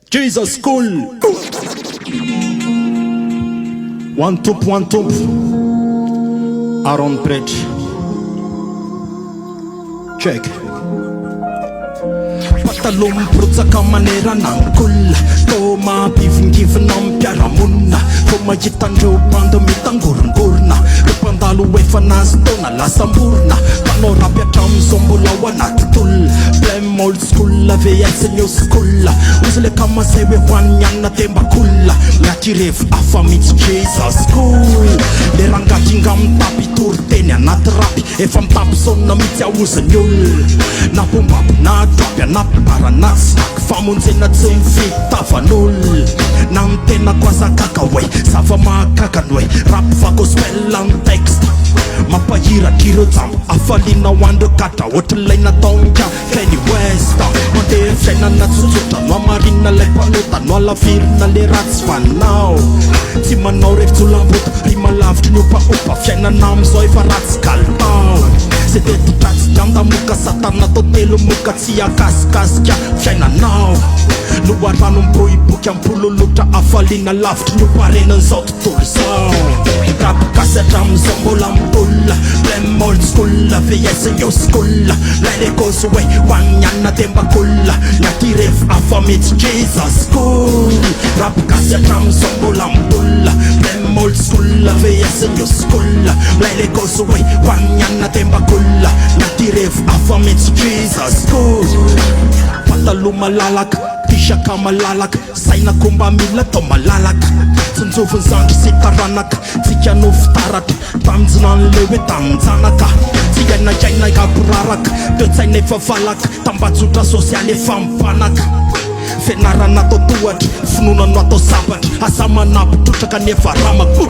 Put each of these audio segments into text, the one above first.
Jesus school. One top. Aron Pretra. Check. Patalom protsaka manera nankulla. Toma bivingivina mpiaramonina. Toma hitandreo bando mitangorongorona. Rupandalo efa nazy taona lasamborona. Panao rapy hatramin'izao mbola ao anaty tolona. Blame old school VS new school. Ozy le kamasay hoe hoan'ny anina tembakolla. Miaty revo afa mihitsy Jesus school. Le rangatinga mitapy tory teny anaty rapy. Efa mitapy sonina mihitsy aoziny olona. Na pombabo na drapy anapibara na snaky. Famonjena tsy mifitavan'olona. Na mitena koazakaka hoe zava mahakakany hoe rapy va gospel amin'ny texte. Mampahiratr'ireo jambo afaliana ho andreo katra ohatran'ilay nataonka Kanye West. Mandeha fiainana tsotsotra no amarinina lay mpanota no alavirina le ratsy fanao. Tsy manao revi-jolam-bota rima lavitry ny opaopa fiainana am'izao efa ratsy kalitao. Se de titratsy dranda moka satana tao telo moka tsy akasikasika fiainanao. No arano mbohiboky ampololotra afaliana lavitry ny oparenan'izao tontolo izao. Rapikasy hatram'izao mbola mitolla. Blame old school VS new school. Lay le kozy hoe hoan'ny anina tembakolla. Nyaty revo afa mihitsy Jesus school. Rapikasy hatram'izao mbola mitolla. Blame old school VS new school. Lay le kozy hoe hoan'ny anina tembakolla. Nyaty revo afa mihitsy Jesus school. Pataloha malalaka tishaka malalaka. Saina komba mila tao malalaka. Tsinjoviny zandry sy taranaka. Tsika no fitaratra taminjinan'le hoe taminjanaka. Tsy ainaikaina kaporaraka. Toe-tsaina efa valaka. Tambajotra sosialy efa mipanaka. Fianarana atao tohatra. Finoana no atao sabatra. Asa manapitrotraka nefa ramaka.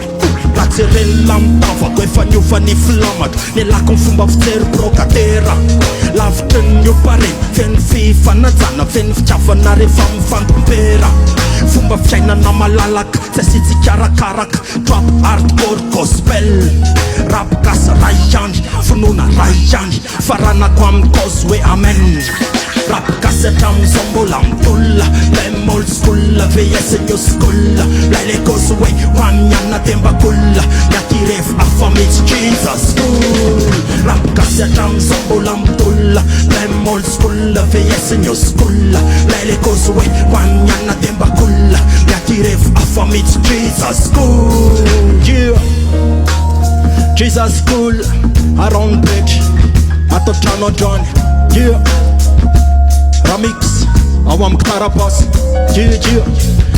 Ratsy reny lamitavako efa niovany filamatra. Ne lako ny fomba fijery brokatera. Lavitry ny opare feny fifanajana. Feny fitiavana rehefa mifantompera. Fomba fiainana malalaka tsy asitsy karakaraka. Trap hardcore gospel. Rap gasy ray andry. Finoana ray andry. Faranako amin'ny cause hoe amen. Rap gasy hatram'izao mbola mitolla. Blame old school VS new school. Lay le kozy hoe hoan'ny anina tembakolla. Nyaty revo afa mihitsy Jesus school. Rap gasy hatram'izao mbola mitolla. Blame old school VS new school. Lay le kozy hoe hoan'ny anina tembakolla. Nyaty revo afa mihitsy Jesus school. Yeah. Jesus school. Aron Pretra. Atao trano John. Yeah. Ramix ao amin'ny kitarabasy. Yeah.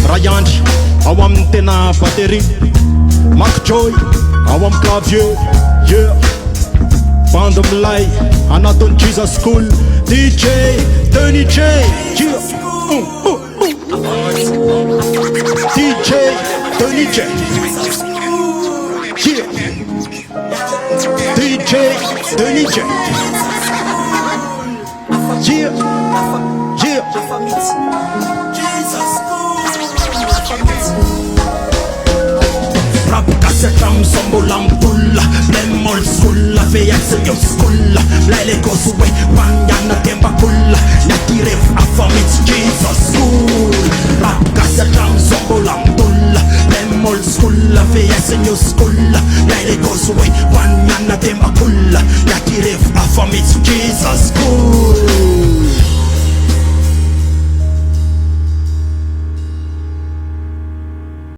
Rayandry ao amin'ny tena batterie. Mark Joy ao amin'ny clavier. Yeah. Bando milay anaton'ny Jesus school. DJ Tony J. Yeah. DJ Tony J. Yeah. DJ Tony J. Yeah. Rap gasy hatram'izao mbola mitolla. Blame old school VS new school. Lay le kozy hoe hoan'ny anina tembakolla. Nyaty revo afa mihitsy Jesus school. Rap gasy hatram'izao mbola mitolla. Blame old school VS new school. Lay le kozy hoe hoan'ny anina tembakolla. Nyaty revo afa mihitsy Jesus school.